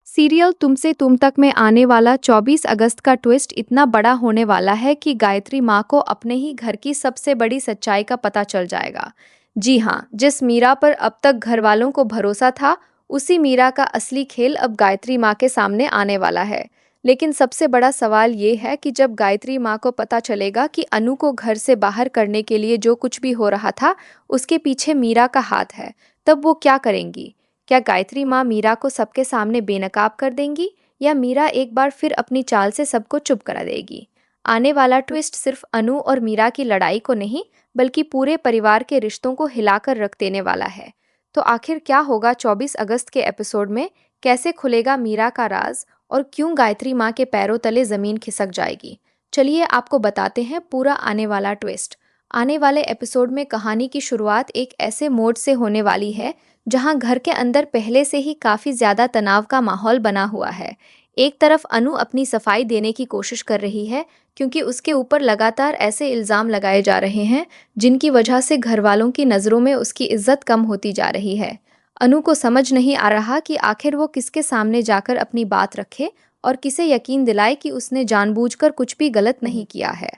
Serial तुमसे तुम तक में आने वाला 24 अगस्त का ट्विस्ट इतना बड़ा होने वाला है कि गायत्री माँ को अपने ही घर की सबसे बड़ी सच्चाई का पता चल जाएगा। जी हाँ, जिस मीरा पर अब तक घर वालों को भरोसा था, उसी मीरा का असली खेल अब गायत्री माँ के सामने आने वाला है। लेकिन सबसे बड़ा सवाल ये है कि जब गायत्री माँ को पता चलेगा कि अनु को घर से बाहर करने के लिए जो कुछ भी हो रहा था, उसके पीछे मीरा का हाथ है, तब वो क्या करेंगी? क्या गायत्री माँ मीरा को सबके सामने बेनकाब कर देंगी या मीरा एक बार फिर अपनी चाल से सबको चुप करा देगी? आने वाला ट्विस्ट सिर्फ अनु और मीरा की लड़ाई को नहीं बल्कि पूरे परिवार के रिश्तों को हिलाकर रख देने वाला है। तो आखिर क्या होगा 24 अगस्त के एपिसोड में? कैसे खुलेगा मीरा का राज और क्यों गायत्री माँ के पैरों तले जमीन खिसक जाएगी? चलिए आपको बताते हैं पूरा आने वाला ट्विस्ट। आने वाले एपिसोड में कहानी की शुरुआत एक ऐसे मोड़ से होने वाली है जहां घर के अंदर पहले से ही काफी ज्यादा तनाव का माहौल बना हुआ है। एक तरफ अनु अपनी सफाई देने की कोशिश कर रही है क्योंकि उसके ऊपर लगातार ऐसे इल्जाम लगाए जा रहे हैं जिनकी वजह से घर वालों की नज़रों में उसकी इज्जत कम होती जा रही है। अनु को समझ नहीं आ रहा कि आखिर वो किसके सामने जाकर अपनी बात रखे और किसे यकीन दिलाए कि उसने जानबूझकर कुछ भी गलत नहीं किया है।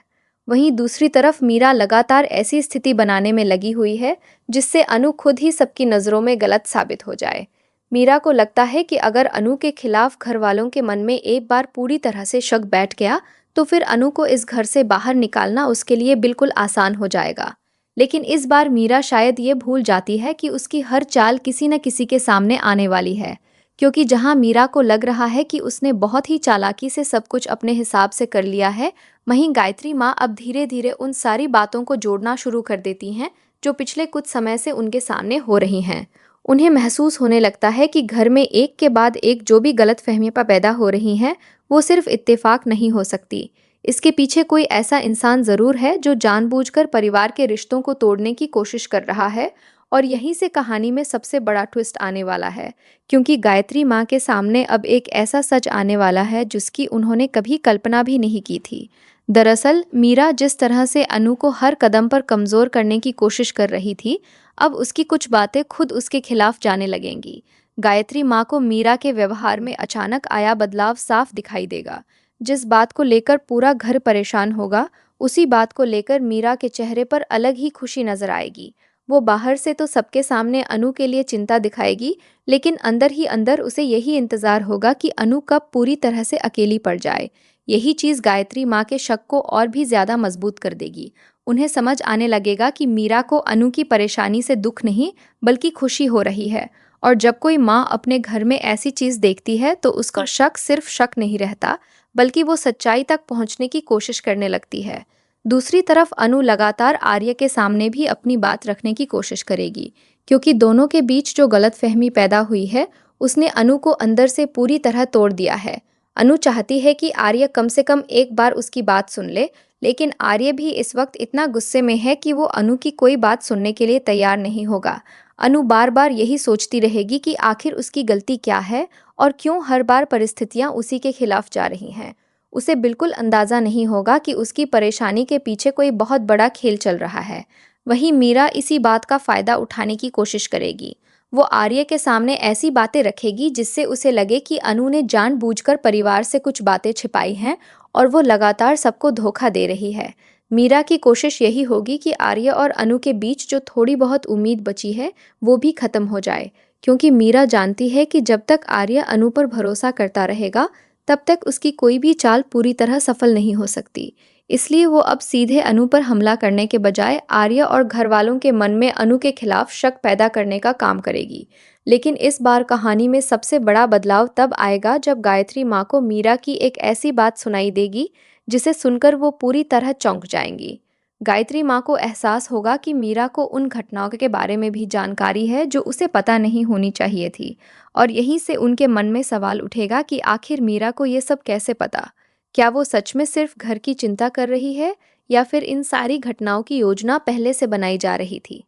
वहीं दूसरी तरफ मीरा लगातार ऐसी स्थिति बनाने में लगी हुई है जिससे अनु खुद ही सबकी नज़रों में गलत साबित हो जाए। मीरा को लगता है कि अगर अनु के खिलाफ घर वालों के मन में एक बार पूरी तरह से शक बैठ गया तो फिर अनु को इस घर से बाहर निकालना उसके लिए बिल्कुल आसान हो जाएगा। लेकिन इस बार मीरा शायद ये भूल जाती है कि उसकी हर चाल किसी न किसी के सामने आने वाली है, क्योंकि जहां मीरा को लग रहा है कि उसने बहुत ही चालाकी से सब कुछ अपने हिसाब से कर लिया है, वहीं गायत्री माँ अब धीरे धीरे उन सारी बातों को जोड़ना शुरू कर देती हैं जो पिछले कुछ समय से उनके सामने हो रही हैं। उन्हें महसूस होने लगता है कि घर में एक के बाद एक जो भी गलतफहमियां पैदा हो रही हैं, वो सिर्फ इत्तेफाक नहीं हो सकती। इसके पीछे कोई ऐसा इंसान ज़रूर है जो जानबूझकर परिवार के रिश्तों को तोड़ने की कोशिश कर रहा है। और यहीं से कहानी में सबसे बड़ा ट्विस्ट आने वाला है, क्योंकि गायत्री माँ के सामने अब एक ऐसा सच आने वाला है जिसकी उन्होंने कभी कल्पना भी नहीं की थी। दरअसल मीरा जिस तरह से अनु को हर कदम पर कमज़ोर करने की कोशिश कर रही थी, अब उसकी कुछ बातें खुद उसके खिलाफ जाने लगेंगी। गायत्री माँ को मीरा के व्यवहार में अचानक आया बदलाव साफ दिखाई देगा। जिस बात को लेकर पूरा घर परेशान होगा, उसी बात को लेकर मीरा के चेहरे पर अलग ही खुशी नजर आएगी। वो बाहर से तो सबके सामने अनु के लिए चिंता दिखाएगी, लेकिन अंदर ही अंदर उसे यही इंतजार होगा कि अनु कब पूरी तरह से अकेली पड़ जाए। यही चीज़ गायत्री माँ के शक को और भी ज़्यादा मजबूत कर देगी। उन्हें समझ आने लगेगा कि मीरा को अनु की परेशानी से दुख नहीं बल्कि खुशी हो रही है। और जब कोई माँ अपने घर में ऐसी चीज़ देखती है तो उसका शक सिर्फ शक नहीं रहता, बल्कि वो सच्चाई तक पहुँचने की कोशिश करने लगती है। दूसरी तरफ अनु लगातार आर्य के सामने भी अपनी बात रखने की कोशिश करेगी, क्योंकि दोनों के बीच जो गलतफहमी पैदा हुई है उसने अनु को अंदर से पूरी तरह तोड़ दिया है। अनु चाहती है कि आर्य कम से कम एक बार उसकी बात सुन ले, लेकिन आर्य भी इस वक्त इतना गुस्से में है कि वो अनु की कोई बात सुनने के लिए तैयार नहीं होगा। अनु बार बार यही सोचती रहेगी कि आखिर उसकी गलती क्या है और क्यों हर बार परिस्थितियां उसी के खिलाफ जा रही हैं। उसे बिल्कुल अंदाज़ा नहीं होगा कि उसकी परेशानी के पीछे कोई बहुत बड़ा खेल चल रहा है। वहीं मीरा इसी बात का फ़ायदा उठाने की कोशिश करेगी। वो आर्य के सामने ऐसी बातें रखेगी जिससे उसे लगे कि अनु ने जानबूझकर परिवार से कुछ बातें छिपाई हैं और वो लगातार सबको धोखा दे रही है। मीरा की कोशिश यही होगी कि आर्य और अनु के बीच जो थोड़ी बहुत उम्मीद बची है वो भी ख़त्म हो जाए, क्योंकि मीरा जानती है कि जब तक आर्य अनु पर भरोसा करता रहेगा तब तक उसकी कोई भी चाल पूरी तरह सफल नहीं हो सकती। इसलिए वो अब सीधे अनु पर हमला करने के बजाय आर्य और घर वालों के मन में अनु के खिलाफ शक पैदा करने का काम करेगी। लेकिन इस बार कहानी में सबसे बड़ा बदलाव तब आएगा जब गायत्री माँ को मीरा की एक ऐसी बात सुनाई देगी जिसे सुनकर वो पूरी तरह चौंक जाएंगी। गायत्री माँ को एहसास होगा कि मीरा को उन घटनाओं के बारे में भी जानकारी है जो उसे पता नहीं होनी चाहिए थी, और यहीं से उनके मन में सवाल उठेगा कि आखिर मीरा को ये सब कैसे पता। क्या वो सच में सिर्फ घर की चिंता कर रही है या फिर इन सारी घटनाओं की योजना पहले से बनाई जा रही थी।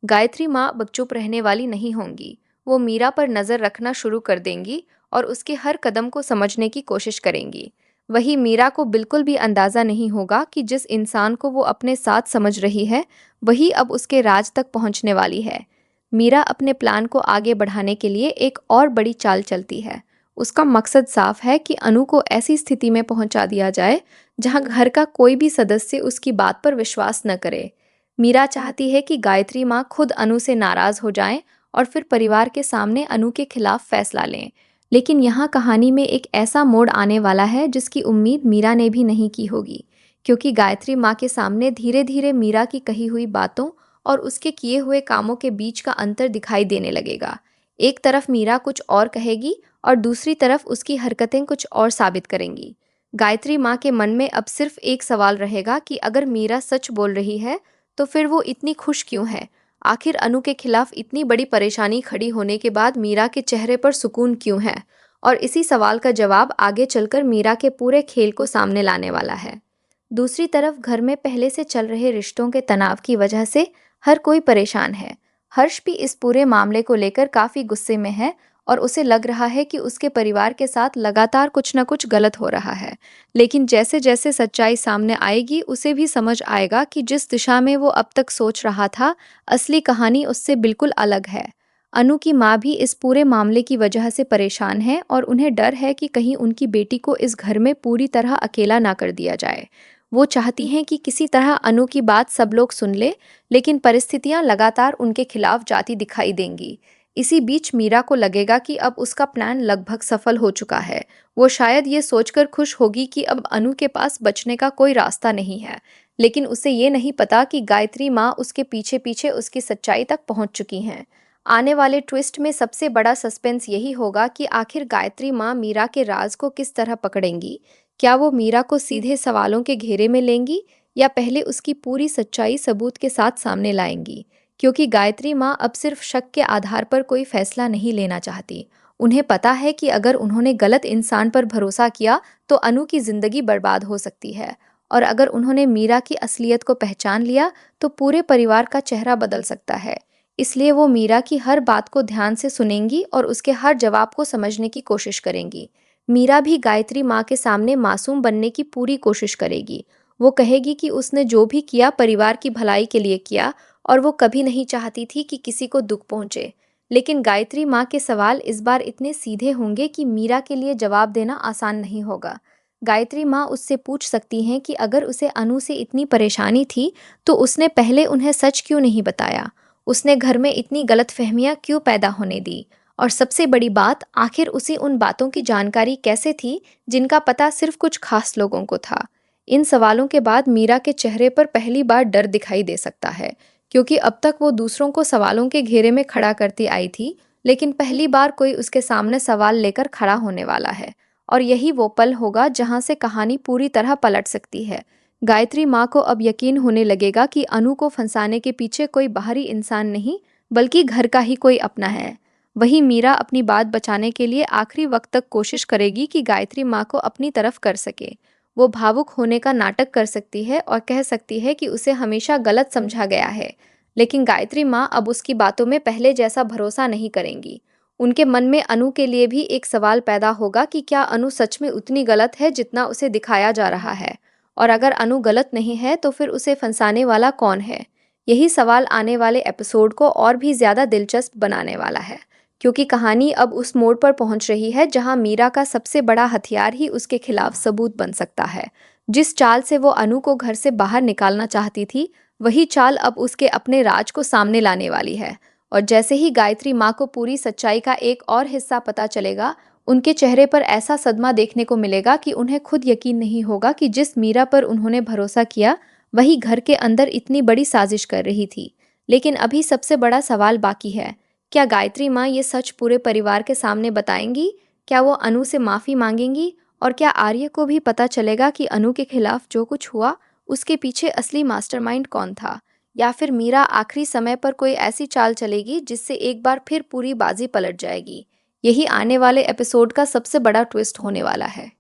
गायत्री माँ अब चुप रहने वाली नहीं होंगी। वो मीरा पर नज़र रखना शुरू कर देंगी और उसके हर कदम को समझने की कोशिश करेंगी। वही मीरा को बिल्कुल भी अंदाज़ा नहीं होगा कि जिस इंसान को वो अपने साथ समझ रही है वही अब उसके राज तक पहुंचने वाली है। मीरा अपने प्लान को आगे बढ़ाने के लिए एक और बड़ी चाल चलती है। उसका मकसद साफ है कि अनु को ऐसी स्थिति में पहुंचा दिया जाए जहां घर का कोई भी सदस्य उसकी बात पर विश्वास न करे। मीरा चाहती है कि गायत्री माँ खुद अनु से नाराज हो जाएं और फिर परिवार के सामने अनु के खिलाफ फैसला लें। लेकिन यहाँ कहानी में एक ऐसा मोड़ आने वाला है जिसकी उम्मीद मीरा ने भी नहीं की होगी, क्योंकि गायत्री माँ के सामने धीरे धीरे मीरा की कही हुई बातों और उसके किए हुए कामों के बीच का अंतर दिखाई देने लगेगा। एक तरफ मीरा कुछ और कहेगी और दूसरी तरफ उसकी हरकतें कुछ और साबित करेंगी। गायत्री माँ के मन में अब सिर्फ एक सवाल रहेगा कि अगर मीरा सच बोल रही है तो फिर वो इतनी खुश क्यों है। आखिर अनु के खिलाफ इतनी बड़ी परेशानी खड़ी होने के बाद मीरा के चेहरे पर सुकून क्यों है, और इसी सवाल का जवाब आगे चलकर मीरा के पूरे खेल को सामने लाने वाला है। दूसरी तरफ घर में पहले से चल रहे रिश्तों के तनाव की वजह से हर कोई परेशान है। हर्ष भी इस पूरे मामले को लेकर काफ़ी गुस्से में है और उसे लग रहा है कि उसके परिवार के साथ लगातार कुछ न कुछ गलत हो रहा है। लेकिन जैसे जैसे सच्चाई सामने आएगी उसे भी समझ आएगा कि जिस दिशा में वो अब तक सोच रहा था, असली कहानी उससे बिल्कुल अलग है। अनु की माँ भी इस पूरे मामले की वजह से परेशान है और उन्हें डर है कि कहीं उनकी बेटी को इस घर में पूरी तरह अकेला ना कर दिया जाए। वो चाहती हैं कि किसी तरह अनु की बात सब लोग सुन ले, लेकिन परिस्थितियां लगातार उनके खिलाफ जाती दिखाई देंगी। इसी बीच मीरा को लगेगा कि अब उसका प्लान लगभग सफल हो चुका है। वो शायद ये सोचकर खुश होगी कि अब अनु के पास बचने का कोई रास्ता नहीं है, लेकिन उसे ये नहीं पता कि गायत्री माँ उसके पीछे पीछे उसकी सच्चाई तक पहुंच चुकी हैं। आने वाले ट्विस्ट में सबसे बड़ा सस्पेंस यही होगा कि आखिर गायत्री माँ मीरा के राज को किस तरह पकड़ेंगी। क्या वो मीरा को सीधे सवालों के घेरे में लेंगी या पहले उसकी पूरी सच्चाई सबूत के साथ सामने लाएंगी, क्योंकि गायत्री माँ अब सिर्फ शक के आधार पर कोई फैसला नहीं लेना चाहती। उन्हें पता है कि अगर उन्होंने गलत इंसान पर भरोसा किया तो अनु की जिंदगी बर्बाद हो सकती है, और अगर उन्होंने मीरा की असलियत को पहचान लिया तो पूरे परिवार का चेहरा बदल सकता है। इसलिए वो मीरा की हर बात को ध्यान से सुनेंगी और उसके हर जवाब को समझने की कोशिश करेंगी। मीरा भी गायत्री माँ के सामने मासूम बनने की पूरी कोशिश करेगी। वो कहेगी कि उसने जो भी किया परिवार की भलाई के लिए किया और वो कभी नहीं चाहती थी कि किसी को दुख पहुंचे। लेकिन गायत्री माँ के सवाल इस बार इतने सीधे होंगे कि मीरा के लिए जवाब देना आसान नहीं होगा। गायत्री माँ उससे पूछ सकती हैं कि अगर उसे अनु से इतनी परेशानी थी तो उसने पहले उन्हें सच क्यों नहीं बताया, उसने घर में इतनी गलतफहमियां क्यों पैदा होने दी, और सबसे बड़ी बात, आखिर उसे उन बातों की जानकारी कैसे थी जिनका पता सिर्फ कुछ खास लोगों को था। इन सवालों के बाद मीरा के चेहरे पर पहली बार डर दिखाई दे सकता है, क्योंकि अब तक वो दूसरों को सवालों के घेरे में खड़ा करती आई थी, लेकिन पहली बार कोई उसके सामने सवाल लेकर खड़ा होने वाला है। और यही वो पल होगा जहां से कहानी पूरी तरह पलट सकती है। गायत्री माँ को अब यकीन होने लगेगा कि अनु को फंसाने के पीछे कोई बाहरी इंसान नहीं बल्कि घर का ही कोई अपना है। वहीं मीरा अपनी बात बचाने के लिए आखिरी वक्त तक कोशिश करेगी कि गायत्री माँ को अपनी तरफ कर सके। वो भावुक होने का नाटक कर सकती है और कह सकती है कि उसे हमेशा गलत समझा गया है, लेकिन गायत्री माँ अब उसकी बातों में पहले जैसा भरोसा नहीं करेंगी। उनके मन में अनु के लिए भी एक सवाल पैदा होगा कि क्या अनु सच में उतनी गलत है जितना उसे दिखाया जा रहा है, और अगर अनु गलत नहीं है तो फिर उसे फंसाने वाला कौन है। यही सवाल आने वाले एपिसोड को और भी ज़्यादा दिलचस्प बनाने वाला है, क्योंकि कहानी अब उस मोड़ पर पहुंच रही है जहां मीरा का सबसे बड़ा हथियार ही उसके खिलाफ सबूत बन सकता है। जिस चाल से वो अनु को घर से बाहर निकालना चाहती थी, वही चाल अब उसके अपने राज को सामने लाने वाली है। और जैसे ही गायत्री माँ को पूरी सच्चाई का एक और हिस्सा पता चलेगा, उनके चेहरे पर ऐसा सदमा देखने को मिलेगा कि उन्हें खुद यकीन नहीं होगा कि जिस मीरा पर उन्होंने भरोसा किया वही घर के अंदर इतनी बड़ी साजिश कर रही थी। लेकिन अभी सबसे बड़ा सवाल बाकी है, क्या गायत्री माँ ये सच पूरे परिवार के सामने बताएंगी? क्या वो अनु से माफ़ी मांगेंगी? और क्या आर्य को भी पता चलेगा कि अनु के खिलाफ जो कुछ हुआ उसके पीछे असली मास्टरमाइंड कौन था? या फिर मीरा आखिरी समय पर कोई ऐसी चाल चलेगी जिससे एक बार फिर पूरी बाजी पलट जाएगी? यही आने वाले एपिसोड का सबसे बड़ा ट्विस्ट होने वाला है।